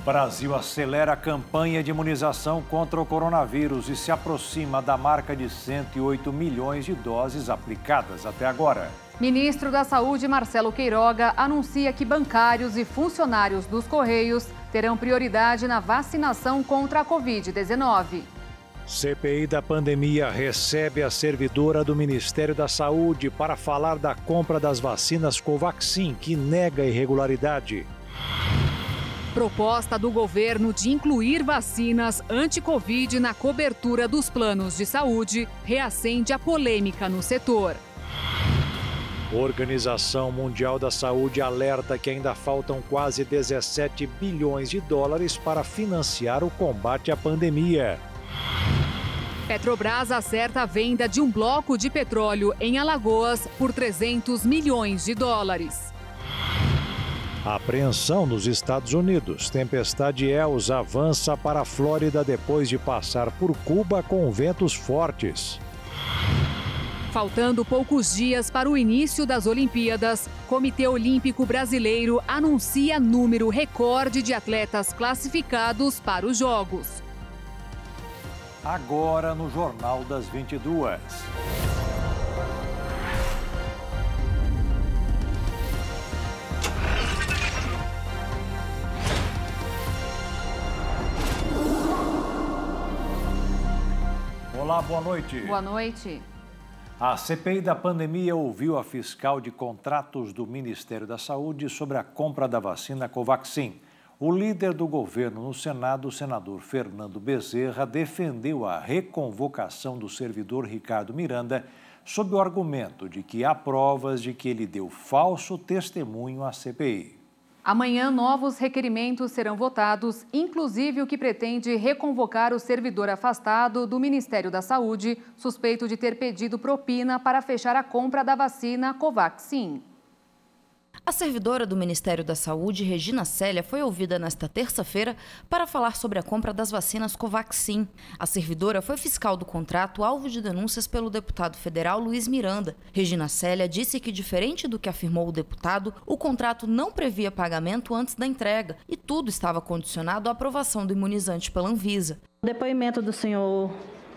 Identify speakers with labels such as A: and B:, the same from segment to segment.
A: Brasil acelera a campanha de imunização contra o coronavírus e se aproxima da marca de 108 milhões de doses aplicadas até agora.
B: Ministro da Saúde, Marcelo Queiroga, anuncia que bancários e funcionários dos Correios terão prioridade na vacinação contra a Covid-19.
A: CPI da pandemia recebe a servidora do Ministério da Saúde para falar da compra das vacinas Covaxin, que nega irregularidade.
B: Proposta do governo de incluir vacinas anti-Covid na cobertura dos planos de saúde reacende a polêmica no setor.
A: Organização Mundial da Saúde alerta que ainda faltam quase 17 bilhões de dólares para financiar o combate à pandemia.
B: Petrobras acerta a venda de um bloco de petróleo em Alagoas por 300 milhões de dólares.
A: Apreensão nos Estados Unidos. Tempestade Elsa avança para a Flórida depois de passar por Cuba com ventos fortes.
B: Faltando poucos dias para o início das Olimpíadas, Comitê Olímpico Brasileiro anuncia número recorde de atletas classificados para os Jogos.
A: Agora no Jornal das 22. Olá, boa noite.
B: Boa noite.
A: A CPI da pandemia ouviu a fiscal de contratos do Ministério da Saúde sobre a compra da vacina Covaxin. O líder do governo no Senado, o senador Fernando Bezerra, defendeu a reconvocação do servidor Ricardo Miranda sob o argumento de que há provas de que ele deu falso testemunho à CPI.
B: Amanhã, novos requerimentos serão votados, inclusive o que pretende reconvocar o servidor afastado do Ministério da Saúde, suspeito de ter pedido propina para fechar a compra da vacina Covaxin.
C: A servidora do Ministério da Saúde, Regina Célia, foi ouvida nesta terça-feira para falar sobre a compra das vacinas Covaxin. A servidora foi fiscal do contrato, alvo de denúncias pelo deputado federal Luiz Miranda. Regina Célia disse que, diferente do que afirmou o deputado, o contrato não previa pagamento antes da entrega e tudo estava condicionado à aprovação do imunizante pela Anvisa.
D: No depoimento do senhor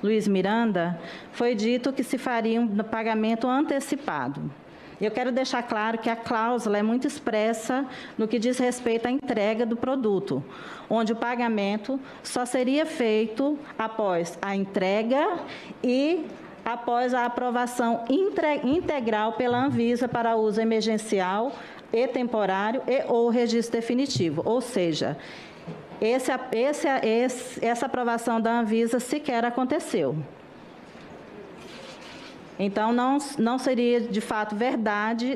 D: Luiz Miranda, foi dito que se faria um pagamento antecipado. Eu quero deixar claro que a cláusula é muito expressa no que diz respeito à entrega do produto, onde o pagamento só seria feito após a entrega e após a aprovação integral pela Anvisa para uso emergencial e temporário ou registro definitivo. Ou seja, essa aprovação da Anvisa sequer aconteceu. Então, não seria de fato verdade,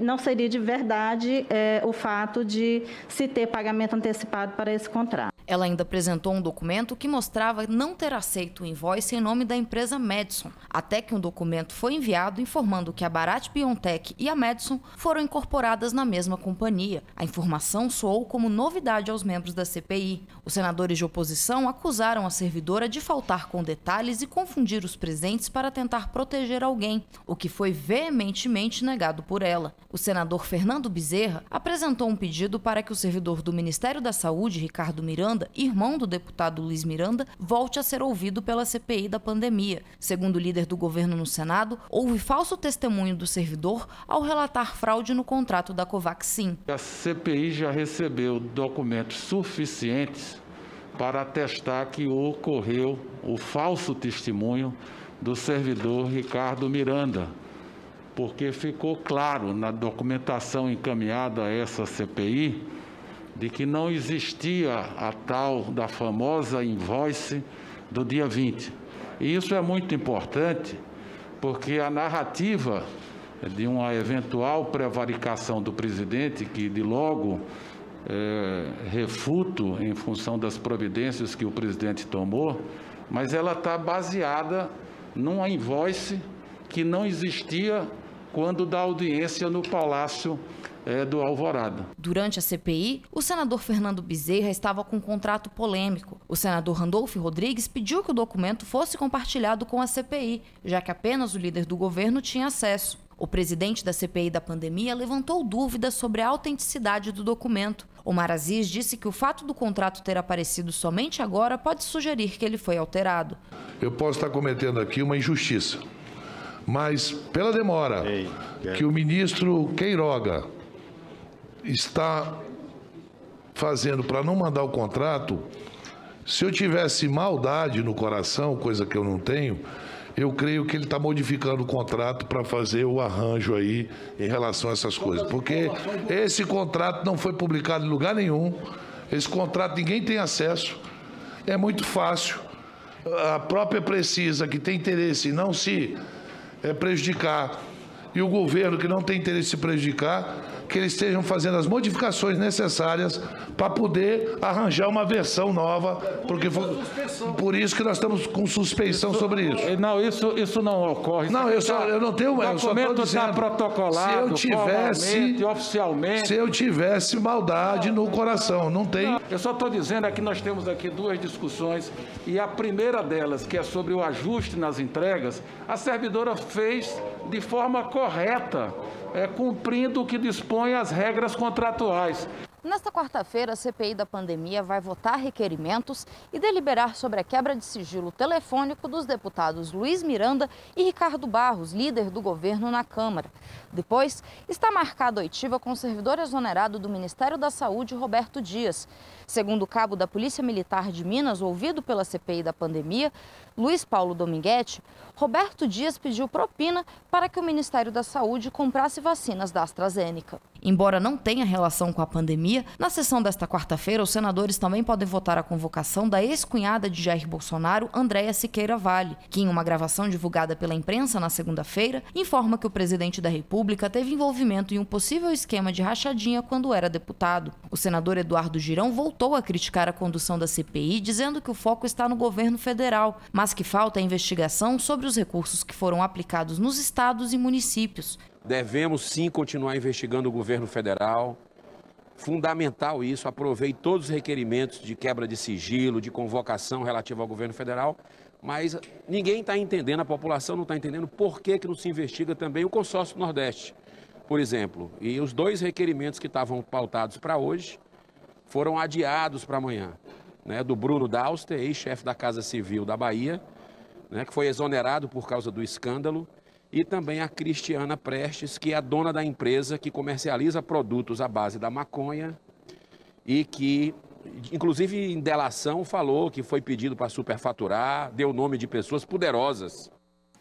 D: o fato de se ter pagamento antecipado para esse contrato.
C: Ela ainda apresentou um documento que mostrava não ter aceito o invoice em nome da empresa Madison, até que um documento foi enviado informando que a Bharat BioNTech e a Madison foram incorporadas na mesma companhia. A informação soou como novidade aos membros da CPI. Os senadores de oposição acusaram a servidora de faltar com detalhes e confundir os presentes para tentar proteger alguém, o que foi veementemente negado por ela. O senador Fernando Bezerra apresentou um pedido para que o servidor do Ministério da Saúde, Ricardo Miranda, irmão do deputado Luiz Miranda, volte a ser ouvido pela CPI da pandemia. Segundo o líder do governo no Senado, houve falso testemunho do servidor ao relatar fraude no contrato da Covaxin.
E: A CPI já recebeu documentos suficientes para atestar que ocorreu o falso testemunho do servidor Ricardo Miranda, porque ficou claro na documentação encaminhada a essa CPI de que não existia a tal da famosa invoice do dia 20. E isso é muito importante, porque a narrativa de uma eventual prevaricação do presidente, que de logo refuto em função das providências que o presidente tomou, mas ela está baseada numa invoice que não existia quando da audiência no Palácio do Alvorada.
C: Durante a CPI, o senador Fernando Bezerra estava com um contrato polêmico. O senador Randolfo Rodrigues pediu que o documento fosse compartilhado com a CPI, já que apenas o líder do governo tinha acesso. O presidente da CPI da pandemia levantou dúvidas sobre a autenticidade do documento. Omar Aziz disse que o fato do contrato ter aparecido somente agora pode sugerir que ele foi alterado.
F: Eu posso estar cometendo aqui uma injustiça, mas pela demora que o ministro Queiroga está fazendo para não mandar o contrato, se eu tivesse maldade no coração, coisa que eu não tenho, eu creio que ele está modificando o contrato para fazer o arranjo aí em relação a essas coisas. Porque esse contrato não foi publicado em lugar nenhum, esse contrato ninguém tem acesso, é muito fácil. A própria Precisa, que tem interesse em não se prejudicar, e o governo, que não tem interesse em se prejudicar, que eles estejam fazendo as modificações necessárias para poder arranjar uma versão nova, porque por isso que nós estamos com suspeição sobre isso.
E: Não, isso não ocorre.
F: Não, eu não tenho...
E: O documento está protocolado, oficialmente.
F: Se eu tivesse maldade no coração, não tem.
E: Não, eu só estou dizendo que nós temos aqui duas discussões, e a primeira delas, que é sobre o ajuste nas entregas, a servidora fez de forma correta, cumprindo o que dispõe as regras contratuais.
C: Nesta quarta-feira, a CPI da pandemia vai votar requerimentos e deliberar sobre a quebra de sigilo telefônico dos deputados Luiz Miranda e Ricardo Barros, líder do governo na Câmara. Depois, está marcada a oitiva com o servidor exonerado do Ministério da Saúde, Roberto Dias. Segundo o cabo da Polícia Militar de Minas, ouvido pela CPI da pandemia, Luiz Paulo Dominguete, Roberto Dias pediu propina para que o Ministério da Saúde comprasse vacinas da AstraZeneca. Embora não tenha relação com a pandemia, na sessão desta quarta-feira, os senadores também podem votar a convocação da ex-cunhada de Jair Bolsonaro, Andréa Siqueira Vale, que, em uma gravação divulgada pela imprensa na segunda-feira, informa que o presidente da República teve envolvimento em um possível esquema de rachadinha quando era deputado. O senador Eduardo Girão voltou a criticar a condução da CPI, dizendo que o foco está no governo federal, mas que falta a investigação sobre os recursos que foram aplicados nos estados e municípios.
G: Devemos sim continuar investigando o governo federal. Fundamental isso, aprovei todos os requerimentos de quebra de sigilo, de convocação relativa ao governo federal, mas ninguém está entendendo, a população não está entendendo por que não se investiga também o consórcio do Nordeste, por exemplo. E os dois requerimentos que estavam pautados para hoje foram adiados para amanhã, né, do Bruno Dauster, ex-chefe da Casa Civil da Bahia, né, que foi exonerado por causa do escândalo, e também a Cristiana Prestes, que é a dona da empresa que comercializa produtos à base da maconha e que, inclusive em delação, falou que foi pedido para superfaturar, deu nome de pessoas poderosas.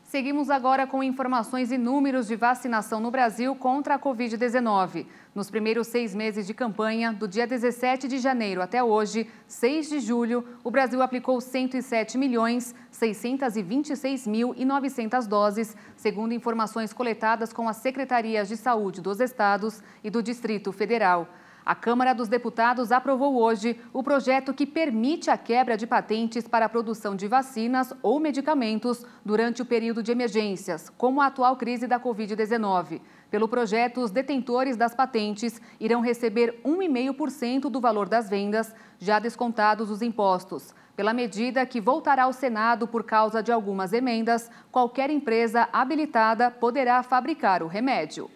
B: Seguimos agora com informações e números de vacinação no Brasil contra a Covid-19. Nos primeiros 6 meses de campanha, do dia 17 de janeiro até hoje, 6 de julho, o Brasil aplicou 107.626.900 doses, segundo informações coletadas com as Secretarias de Saúde dos Estados e do Distrito Federal. A Câmara dos Deputados aprovou hoje o projeto que permite a quebra de patentes para a produção de vacinas ou medicamentos durante o período de emergências, como a atual crise da Covid-19. Pelo projeto, os detentores das patentes irão receber 1,5% do valor das vendas, já descontados os impostos. Pela medida, que voltará ao Senado por causa de algumas emendas, qualquer empresa habilitada poderá fabricar o remédio.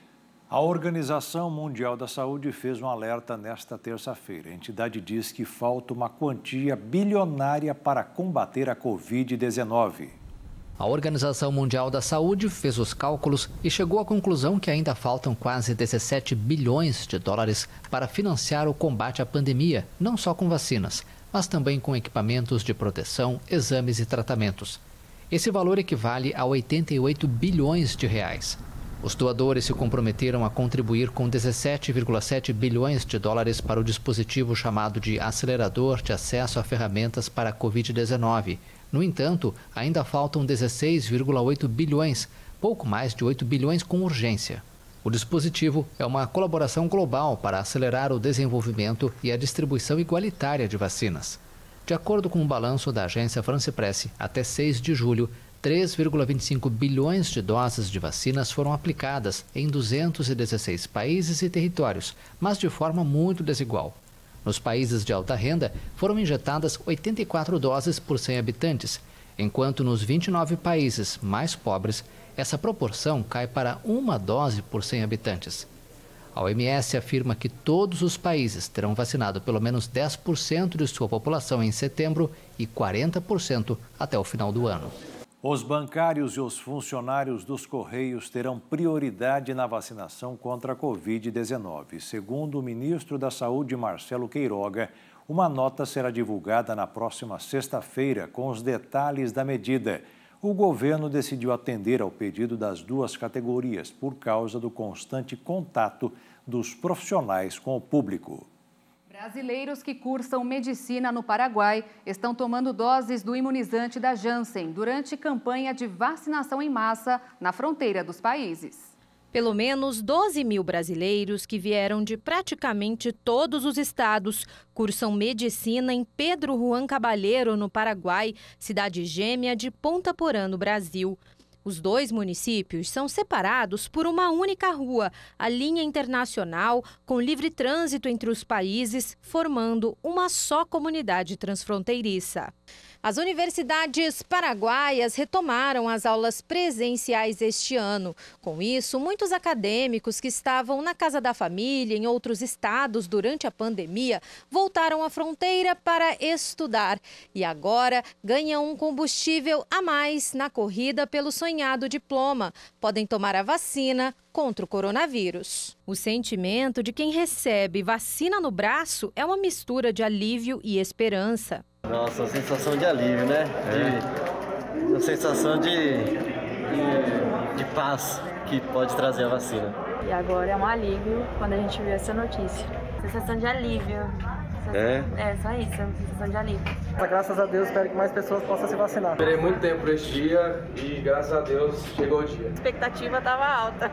A: A Organização Mundial da Saúde fez um alerta nesta terça-feira. A entidade diz que falta uma quantia bilionária para combater a Covid-19.
H: A Organização Mundial da Saúde fez os cálculos e chegou à conclusão que ainda faltam quase 17 bilhões de dólares para financiar o combate à pandemia, não só com vacinas, mas também com equipamentos de proteção, exames e tratamentos. Esse valor equivale a 88 bilhões de reais. Os doadores se comprometeram a contribuir com 17,7 bilhões de dólares para o dispositivo chamado de Acelerador de Acesso a Ferramentas para a Covid-19. No entanto, ainda faltam 16,8 bilhões, pouco mais de 8 bilhões com urgência. O dispositivo é uma colaboração global para acelerar o desenvolvimento e a distribuição igualitária de vacinas. De acordo com o balanço da agência France Presse, até 6 de julho, 3,25 bilhões de doses de vacinas foram aplicadas em 216 países e territórios, mas de forma muito desigual. Nos países de alta renda, foram injetadas 84 doses por 100 habitantes, enquanto nos 29 países mais pobres, essa proporção cai para 1 dose por 100 habitantes. A OMS afirma que todos os países terão vacinado pelo menos 10% de sua população em setembro e 40% até o final do ano.
A: Os bancários e os funcionários dos Correios terão prioridade na vacinação contra a Covid-19. Segundo o ministro da Saúde, Marcelo Queiroga, uma nota será divulgada na próxima sexta-feira com os detalhes da medida. O governo decidiu atender ao pedido das duas categorias por causa do constante contato dos profissionais com o público.
B: Brasileiros que cursam medicina no Paraguai estão tomando doses do imunizante da Janssen durante campanha de vacinação em massa na fronteira dos países.
I: Pelo menos 12 mil brasileiros que vieram de praticamente todos os estados cursam medicina em Pedro Juan Caballero, no Paraguai, cidade gêmea de Ponta Porã, no Brasil. Os dois municípios são separados por uma única rua, a linha internacional, com livre trânsito entre os países, formando uma só comunidade transfronteiriça. As universidades paraguaias retomaram as aulas presenciais este ano. Com isso, muitos acadêmicos que estavam na casa da família em outros estados durante a pandemia voltaram à fronteira para estudar e agora ganham um combustível a mais na corrida pelo sonhado diploma. Podem tomar a vacina contra o coronavírus. O sentimento de quem recebe vacina no braço é uma mistura de alívio e esperança.
J: Nossa, uma sensação de alívio, né? Uma sensação de paz que pode trazer a vacina.
K: E agora é um alívio quando a gente viu essa notícia. Sensação de alívio. É só isso, sensação de alívio.
J: Graças a Deus, espero que mais pessoas possam se vacinar.
L: Esperei muito tempo por esse dia e graças a Deus chegou o dia.
K: A expectativa estava alta.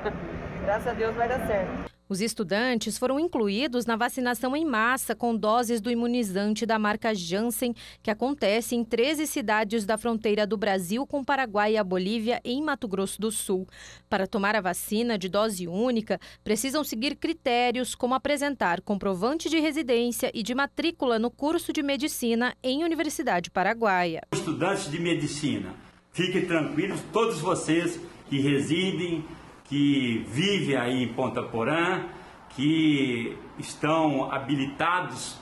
K: Graças a Deus vai dar certo.
I: Os estudantes foram incluídos na vacinação em massa com doses do imunizante da marca Janssen, que acontece em 13 cidades da fronteira do Brasil com o Paraguai e a Bolívia, em Mato Grosso do Sul. Para tomar a vacina de dose única, precisam seguir critérios como apresentar comprovante de residência e de matrícula no curso de medicina em Universidade Paraguaia.
M: Estudantes de medicina, fiquem tranquilos, todos vocês que residem, que vivem aí em Ponta Porã, que estão habilitados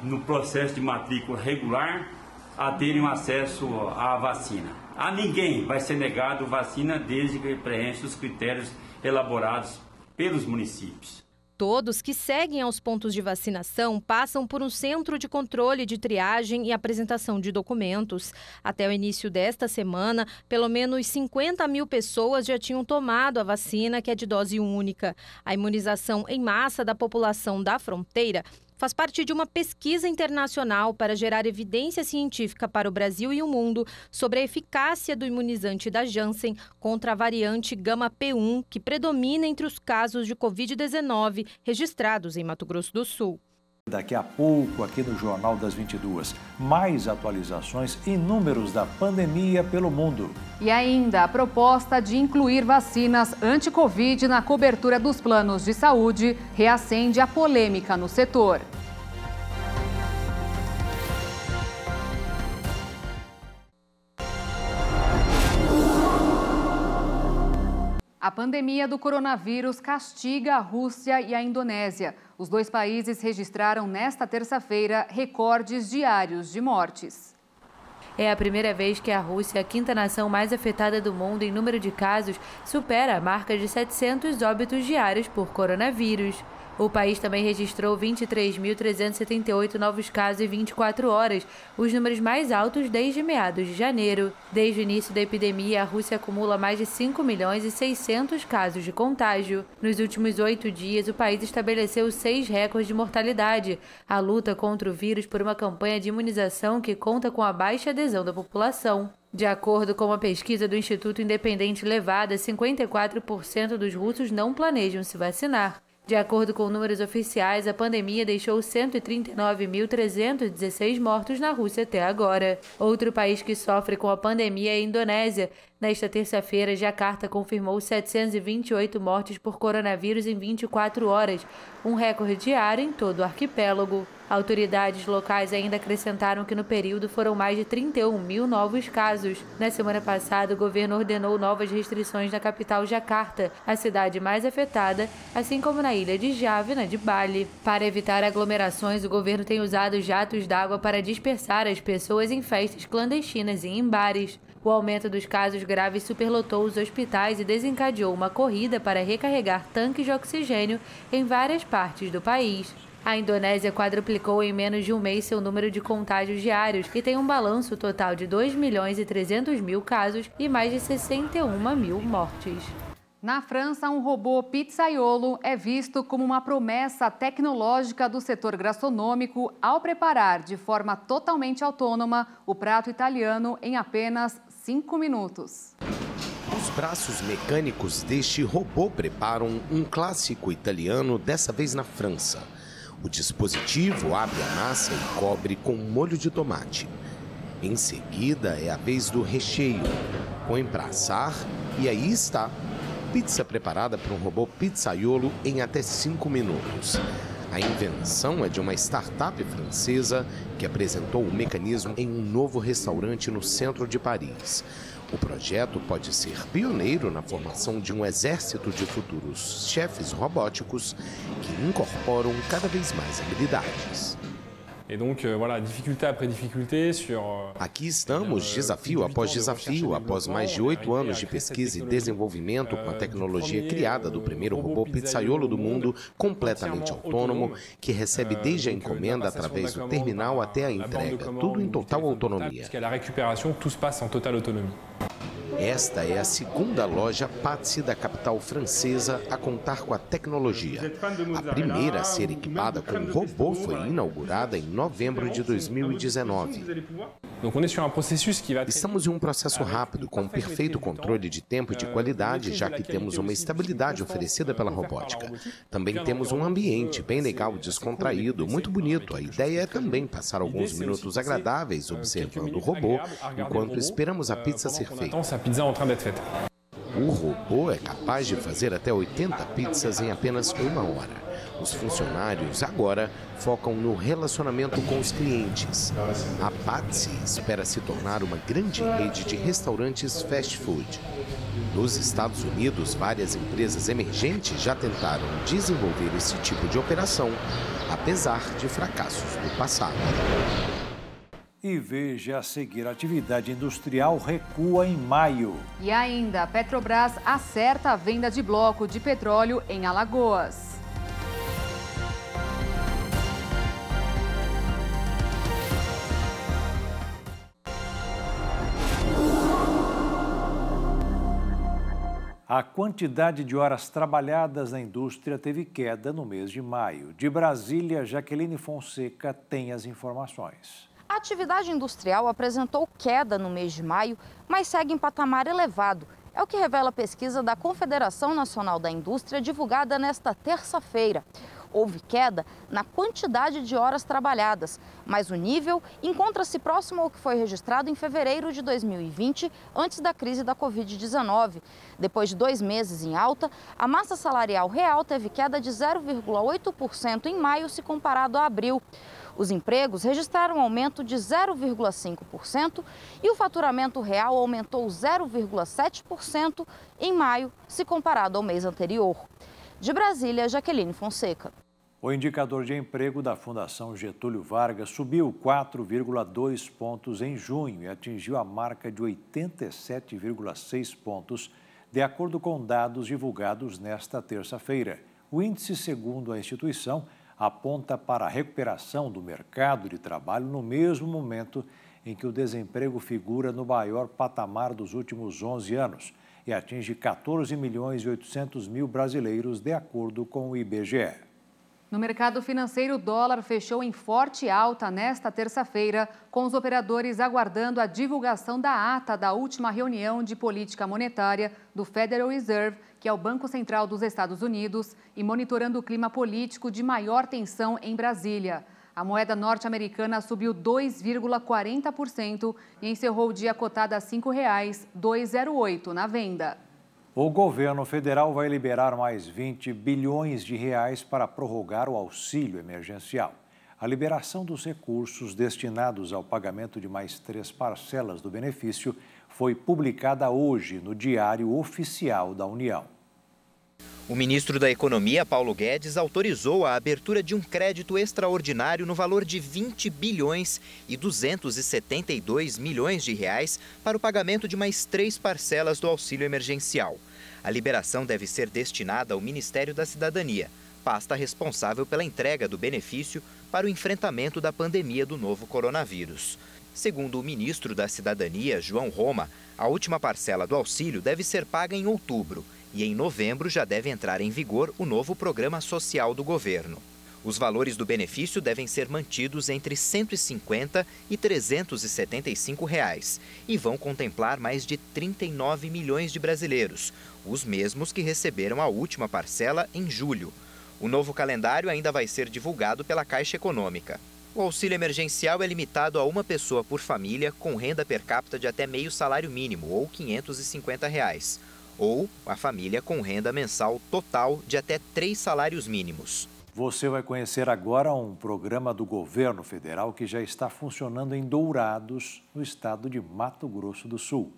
M: no processo de matrícula regular a terem acesso à vacina. A ninguém vai ser negado vacina desde que preencha os critérios elaborados pelos municípios.
I: Todos que seguem aos pontos de vacinação passam por um centro de controle de triagem e apresentação de documentos. Até o início desta semana, pelo menos 50 mil pessoas já tinham tomado a vacina, que é de dose única. A imunização em massa da população da fronteira faz parte de uma pesquisa internacional para gerar evidência científica para o Brasil e o mundo sobre a eficácia do imunizante da Janssen contra a variante Gama P1, que predomina entre os casos de Covid-19 registrados em Mato Grosso do Sul.
A: Daqui a pouco, aqui no Jornal das 22, mais atualizações e números da pandemia pelo mundo.
B: E ainda a proposta de incluir vacinas anti-Covid na cobertura dos planos de saúde reacende a polêmica no setor. A pandemia do coronavírus castiga a Rússia e a Indonésia. Os dois países registraram nesta terça-feira recordes diários de mortes.
N: É a primeira vez que a Rússia, a quinta nação mais afetada do mundo em número de casos, supera a marca de 700 óbitos diários por coronavírus. O país também registrou 23.378 novos casos em 24 horas, os números mais altos desde meados de janeiro. Desde o início da epidemia, a Rússia acumula mais de 5.600.000 casos de contágio. Nos últimos 8 dias, o país estabeleceu 6 recordes de mortalidade. A luta contra o vírus por uma campanha de imunização que conta com a baixa adesão da população. De acordo com uma pesquisa do Instituto Independente Levada, 54% dos russos não planejam se vacinar. De acordo com números oficiais, a pandemia deixou 139.316 mortos na Rússia até agora. Outro país que sofre com a pandemia é a Indonésia. Nesta terça-feira, Jakarta confirmou 728 mortes por coronavírus em 24 horas, um recorde diário em todo o arquipélago. Autoridades locais ainda acrescentaram que no período foram mais de 31 mil novos casos. Na semana passada, o governo ordenou novas restrições na capital Jakarta, a cidade mais afetada, assim como na ilha de Java e na de Bali. Para evitar aglomerações, o governo tem usado jatos d'água para dispersar as pessoas em festas clandestinas e em bares. O aumento dos casos graves superlotou os hospitais e desencadeou uma corrida para recarregar tanques de oxigênio em várias partes do país. A Indonésia quadruplicou em menos de um mês seu número de contágios diários e tem um balanço total de 2.300.000 casos e mais de 61.000 mortes.
B: Na França, um robô pizzaiolo é visto como uma promessa tecnológica do setor gastronômico ao preparar de forma totalmente autônoma o prato italiano em apenas 5 minutos.
O: Os braços mecânicos deste robô preparam um clássico italiano, dessa vez na França. O dispositivo abre a massa e cobre com molho de tomate. Em seguida é a vez do recheio. Põe para assar e aí está. Pizza preparada por um robô pizzaiolo em até 5 minutos. A invenção é de uma startup francesa que apresentou o mecanismo em um novo restaurante no centro de Paris. O projeto pode ser pioneiro na formação de um exército de futuros chefes robóticos que incorporam cada vez mais habilidades. Aqui estamos, desafio após desafio, após mais de 8 anos de pesquisa e desenvolvimento com a tecnologia criada do primeiro robô pizzaiolo do mundo, completamente autônomo, que recebe desde a encomenda através do terminal até a entrega, tudo em total autonomia. Esta é a segunda loja Pazzi da capital francesa a contar com a tecnologia. A primeira a ser equipada com um robô foi inaugurada em novembro de 2019. Estamos em um processo rápido, com um perfeito controle de tempo e de qualidade, já que temos uma estabilidade oferecida pela robótica. Também temos um ambiente bem legal, descontraído, muito bonito. A ideia é também passar alguns minutos agradáveis observando o robô, enquanto esperamos a pizza ser feita. O robô é capaz de fazer até 80 pizzas em apenas 1 hora. Os funcionários agora focam no relacionamento com os clientes. A Pazzi espera se tornar uma grande rede de restaurantes fast food. Nos Estados Unidos, várias empresas emergentes já tentaram desenvolver esse tipo de operação, apesar de fracassos no passado.
A: E veja a seguir, a atividade industrial recua em maio.
B: E ainda, a Petrobras acerta a venda de bloco de petróleo em Alagoas.
A: A quantidade de horas trabalhadas na indústria teve queda no mês de maio. De Brasília, Jaqueline Fonseca tem as informações.
C: A atividade industrial apresentou queda no mês de maio, mas segue em patamar elevado. É o que revela a pesquisa da Confederação Nacional da Indústria, divulgada nesta terça-feira. Houve queda na quantidade de horas trabalhadas, mas o nível encontra-se próximo ao que foi registrado em fevereiro de 2020, antes da crise da Covid-19. Depois de 2 meses em alta, a massa salarial real teve queda de 0,8% em maio se comparado a abril. Os empregos registraram um aumento de 0,5% e o faturamento real aumentou 0,7% em maio, se comparado ao mês anterior. De Brasília, Jaqueline Fonseca.
A: O indicador de emprego da Fundação Getúlio Vargas subiu 4,2 pontos em junho e atingiu a marca de 87,6 pontos, de acordo com dados divulgados nesta terça-feira. O índice, segundo a instituição, aponta para a recuperação do mercado de trabalho no mesmo momento em que o desemprego figura no maior patamar dos últimos 11 anos e atinge 14.800.000 brasileiros, de acordo com o IBGE.
B: No mercado financeiro, o dólar fechou em forte alta nesta terça-feira, com os operadores aguardando a divulgação da ata da última reunião de política monetária do Federal Reserve, que é o Banco Central dos Estados Unidos, e monitorando o clima político de maior tensão em Brasília. A moeda norte-americana subiu 2,40% e encerrou o dia cotada a R$ 5,208 na venda.
A: O governo federal vai liberar mais 20 bilhões de reais para prorrogar o auxílio emergencial. A liberação dos recursos destinados ao pagamento de mais 3 parcelas do benefício foi publicada hoje no Diário Oficial da União.
P: O ministro da Economia, Paulo Guedes, autorizou a abertura de um crédito extraordinário no valor de 20 bilhões e 272 milhões de reais para o pagamento de mais 3 parcelas do auxílio emergencial. A liberação deve ser destinada ao Ministério da Cidadania, pasta responsável pela entrega do benefício para o enfrentamento da pandemia do novo coronavírus. Segundo o ministro da Cidadania, João Roma, a última parcela do auxílio deve ser paga em outubro e em novembro já deve entrar em vigor o novo programa social do governo. Os valores do benefício devem ser mantidos entre R$ 150 e R$ 375 e vão contemplar mais de 39 milhões de brasileiros, os mesmos que receberam a última parcela em julho. O novo calendário ainda vai ser divulgado pela Caixa Econômica. O auxílio emergencial é limitado a uma pessoa por família com renda per capita de até meio salário mínimo, ou R$ 550, ou a família com renda mensal total de até 3 salários mínimos.
A: Você vai conhecer agora um programa do governo federal que já está funcionando em Dourados, no estado de Mato Grosso do Sul.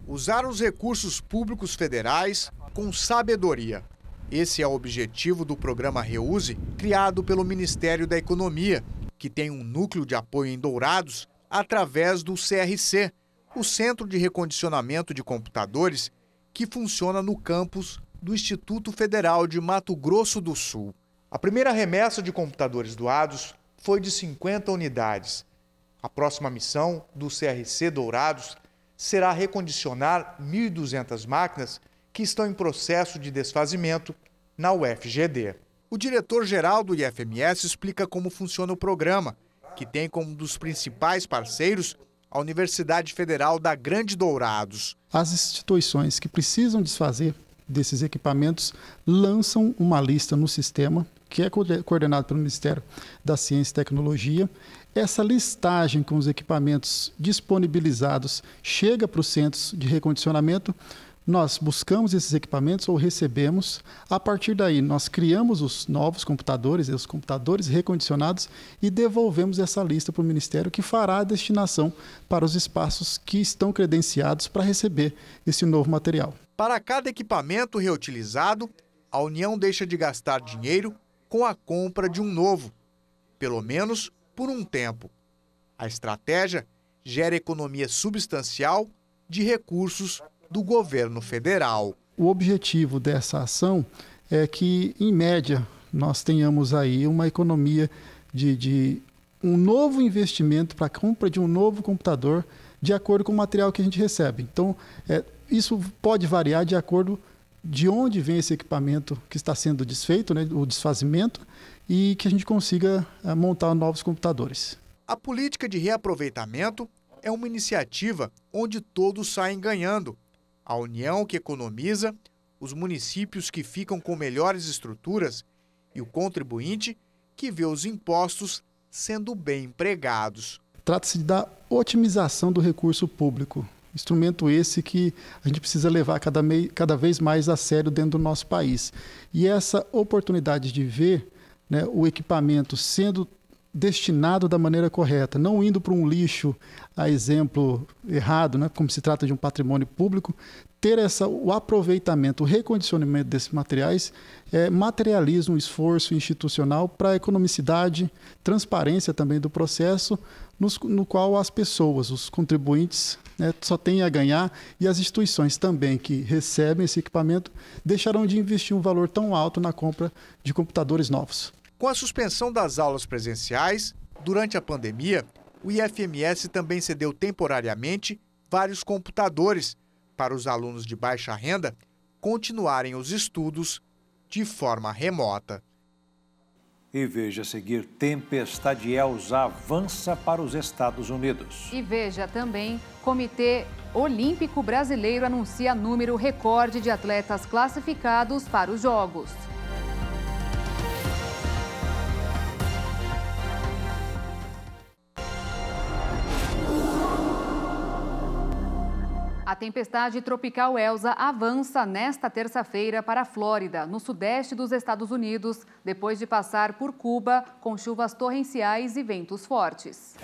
Q: Usar os recursos públicos federais com sabedoria. Esse é o objetivo do programa Reuse, criado pelo Ministério da Economia, que tem um núcleo de apoio em Dourados através do CRC, o Centro de Recondicionamento de Computadores, que funciona no campus do Instituto Federal de Mato Grosso do Sul. A primeira remessa de computadores doados foi de 50 unidades. A próxima missão do CRC Dourados será recondicionar 1.200 máquinas que estão em processo de desfazimento na UFGD. O diretor-geral do IFMS explica como funciona o programa, que tem como um dos principais parceiros a Universidade Federal da Grande Dourados.
R: As instituições que precisam desfazer desses equipamentos lançam uma lista no sistema, que é coordenado pelo Ministério da Ciência e Tecnologia. Essa listagem com os equipamentos disponibilizados chega para os centros de recondicionamento. Nós buscamos esses equipamentos ou recebemos. A partir daí, nós criamos os novos computadores, os computadores recondicionados, e devolvemos essa lista para o Ministério, que fará a destinação para os espaços que estão credenciados para receber esse novo material.
Q: Para cada equipamento reutilizado, a União deixa de gastar dinheiro com a compra de um novo, pelo menos por um tempo. A estratégia gera economia substancial de recursos do governo federal.
R: O objetivo dessa ação é que, em média, nós tenhamos aí uma economia de um novo investimento para a compra de um novo computador de acordo com o material que a gente recebe. Então, isso pode variar de acordo de onde vem esse equipamento que está sendo desfeito, né, o desfazimento, e que a gente consiga montar novos computadores.
Q: A política de reaproveitamento é uma iniciativa onde todos saem ganhando. A União, que economiza, os municípios, que ficam com melhores estruturas, e o contribuinte, que vê os impostos sendo bem empregados.
R: Trata-se da otimização do recurso público, instrumento esse que a gente precisa levar cada vez mais a sério dentro do nosso país. E essa oportunidade de ver, né, o equipamento sendo destinado da maneira correta, não indo para um lixo, a exemplo errado, né, como se trata de um patrimônio público, ter o aproveitamento, o recondicionamento desses materiais, materializa um esforço institucional para a economicidade, transparência também do processo, no qual as pessoas, os contribuintes, né, só têm a ganhar, e as instituições também que recebem esse equipamento deixarão de investir um valor tão alto na compra de computadores novos.
Q: Com a suspensão das aulas presenciais, durante a pandemia, o IFMS também cedeu temporariamente vários computadores para os alunos de baixa renda continuarem os estudos de forma remota.
A: E veja a seguir, tempestade Elsa avança para os Estados Unidos.
B: E veja também, Comitê Olímpico Brasileiro anuncia número recorde de atletas classificados para os Jogos. A tempestade tropical Elsa avança nesta terça-feira para a Flórida, no sudeste dos Estados Unidos, depois de passar por Cuba com chuvas torrenciais e ventos fortes.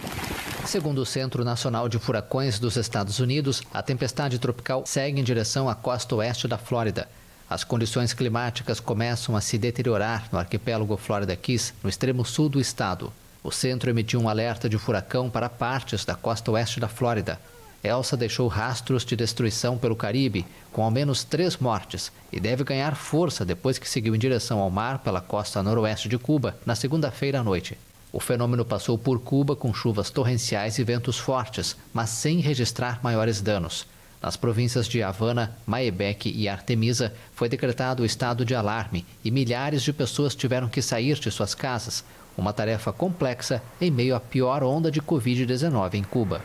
H: Segundo o Centro Nacional de Furacões dos Estados Unidos, a tempestade tropical segue em direção à costa oeste da Flórida. As condições climáticas começam a se deteriorar no arquipélago Florida Keys, no extremo sul do estado. O centro emitiu um alerta de furacão para partes da costa oeste da Flórida. Elsa deixou rastros de destruição pelo Caribe, com ao menos 3 mortes, e deve ganhar força depois que seguiu em direção ao mar pela costa noroeste de Cuba, na segunda-feira à noite. O fenômeno passou por Cuba com chuvas torrenciais e ventos fortes, mas sem registrar maiores danos. Nas províncias de Havana, Maébec e Artemisa, foi decretado o estado de alarme e milhares de pessoas tiveram que sair de suas casas, uma tarefa complexa em meio à pior onda de Covid-19 em Cuba.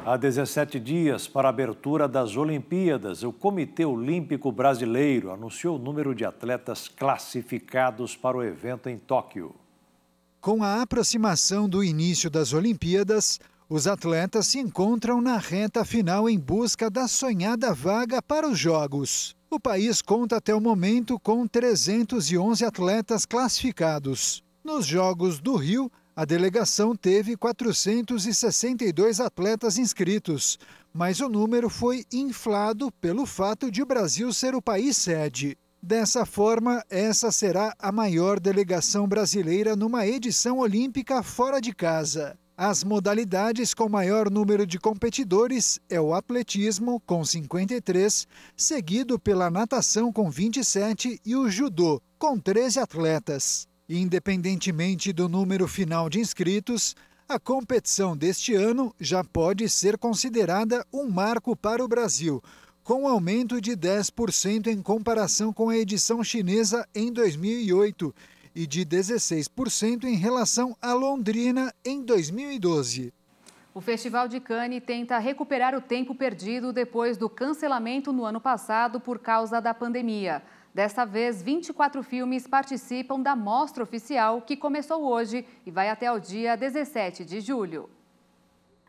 A: Há 17 dias para a abertura das Olimpíadas, o Comitê Olímpico Brasileiro anunciou o número de atletas classificados para o evento em Tóquio.
S: Com a aproximação do início das Olimpíadas, os atletas se encontram na reta final em busca da sonhada vaga para os Jogos. O país conta até o momento com 311 atletas classificados. Nos Jogos do Rio, a delegação teve 462 atletas inscritos, mas o número foi inflado pelo fato de o Brasil ser o país sede. Dessa forma, essa será a maior delegação brasileira numa edição olímpica fora de casa. As modalidades com maior número de competidores é o atletismo, com 53, seguido pela natação, com 27, e o judô, com 13 atletas. Independentemente do número final de inscritos, a competição deste ano já pode ser considerada um marco para o Brasil, com aumento de 10% em comparação com a edição chinesa em 2008 e de 16% em relação à Londrina em 2012.
B: O Festival de Cannes tenta recuperar o tempo perdido depois do cancelamento no ano passado por causa da pandemia. Desta vez, 24 filmes participam da mostra oficial, que começou hoje e vai até o dia 17 de julho.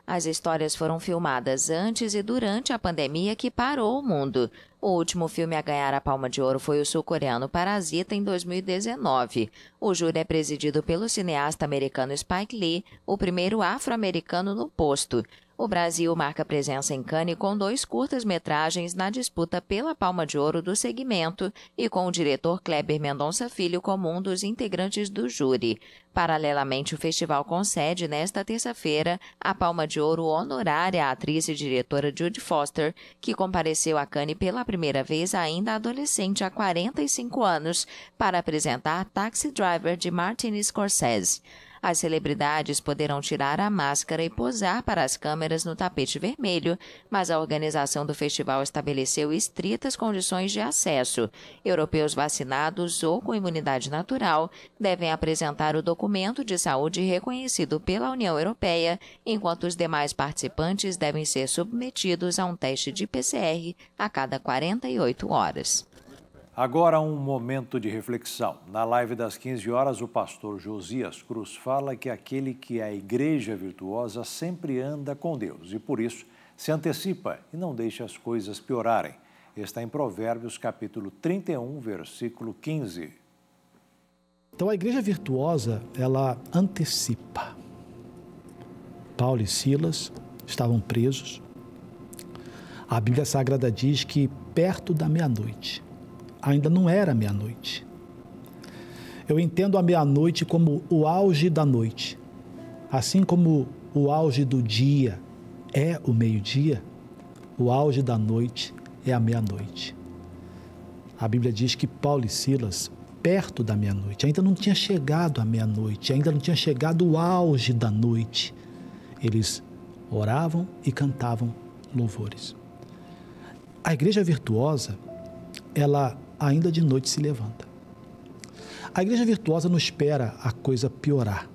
T: As histórias foram filmadas antes e durante a pandemia que parou o mundo. O último filme a ganhar a Palma de Ouro foi o sul-coreano Parasita, em 2019. O júri é presidido pelo cineasta americano Spike Lee, o primeiro afro-americano no posto. O Brasil marca presença em Cannes com 2 curtas-metragens na disputa pela Palma de Ouro do segmento e com o diretor Kleber Mendonça Filho como um dos integrantes do júri. Paralelamente, o festival concede, nesta terça-feira, a Palma de Ouro honorária à atriz e diretora Judy Foster, que compareceu a Cannes pela primeira vez ainda adolescente há 45 anos para apresentar Taxi Driver, de Martin Scorsese. As celebridades poderão tirar a máscara e posar para as câmeras no tapete vermelho, mas a organização do festival estabeleceu estritas condições de acesso. Europeus vacinados ou com imunidade natural devem apresentar o documento de saúde reconhecido pela União Europeia, enquanto os demais participantes devem ser submetidos a um teste de PCR a cada 48 horas.
A: Agora um momento de reflexão. Na live das 15 horas, o pastor Josias Cruz fala que aquele que é a igreja virtuosa sempre anda com Deus e, por isso, se antecipa e não deixa as coisas piorarem. Está em Provérbios, capítulo 31, versículo 15.
U: Então, a igreja virtuosa, ela antecipa. Paulo e Silas estavam presos. A Bíblia Sagrada diz que perto da meia-noite, ainda não era meia-noite. Eu entendo a meia-noite como o auge da noite. Assim como o auge do dia é o meio-dia, o auge da noite é a meia-noite. A Bíblia diz que Paulo e Silas, perto da meia-noite, ainda não tinha chegado a meia-noite, ainda não tinha chegado o auge da noite. Eles oravam e cantavam louvores. A igreja virtuosa, ela ainda de noite se levanta. A igreja virtuosa não espera a coisa piorar.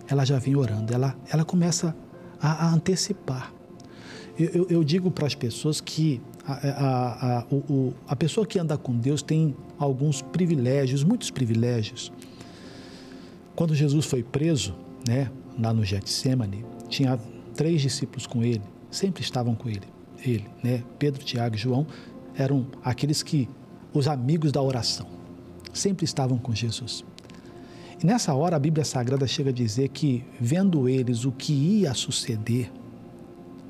U: Ela já vem orando, ela começa a antecipar. Eu digo para as pessoas que a pessoa que anda com Deus tem alguns privilégios, muitos privilégios. Quando Jesus foi preso, lá no Getsemane, tinha 3 discípulos com ele, sempre estavam com ele. Né? Pedro, Tiago e João eram aqueles os amigos da oração, sempre estavam com Jesus. E nessa hora a Bíblia Sagrada chega a dizer que, vendo eles o que ia suceder,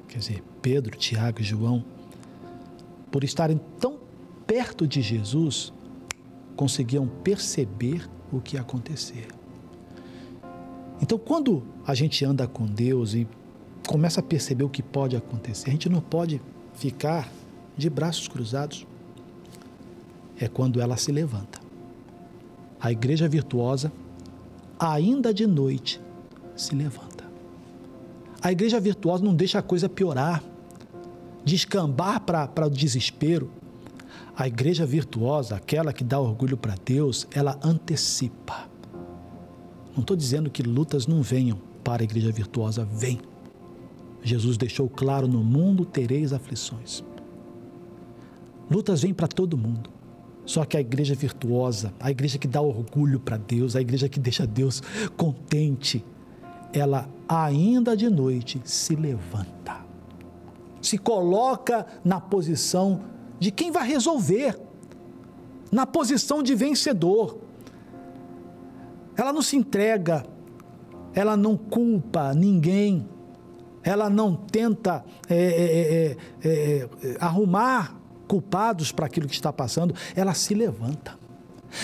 U: quer dizer, Pedro, Tiago e João, por estarem tão perto de Jesus, conseguiam perceber o que ia acontecer. Então, quando a gente anda com Deus e começa a perceber o que pode acontecer, a gente não pode ficar de braços cruzados. É quando ela se levanta. A igreja virtuosa, ainda de noite, se levanta. A igreja virtuosa não deixa a coisa piorar, descambar para o desespero. A igreja virtuosa, aquela que dá orgulho para Deus, ela antecipa. Não estou dizendo que lutas não venham para a igreja virtuosa, vem. Jesus deixou claro: no mundo tereis aflições. Lutas vêm para todo mundo. Só que a igreja virtuosa, a igreja que dá orgulho para Deus, a igreja que deixa Deus contente, ela ainda de noite se levanta. Se coloca na posição de quem vai resolver, na posição de vencedor. Ela não se entrega, ela não culpa ninguém, ela não tenta arrumar culpados para aquilo que está passando, ela se levanta.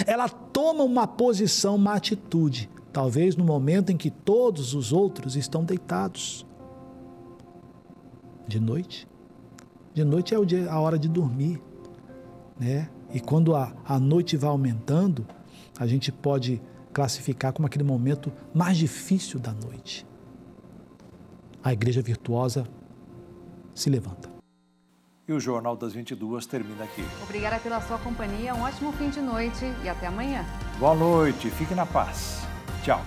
U: Ela toma uma posição, uma atitude, talvez no momento em que todos os outros estão deitados. De noite é a hora de dormir, né? E quando a noite vai aumentando, a gente pode classificar como aquele momento mais difícil da noite. A igreja virtuosa se levanta.
A: E o Jornal das 22 termina aqui.
B: Obrigada pela sua companhia, um ótimo fim de noite e até amanhã.
A: Boa noite, fique na paz. Tchau.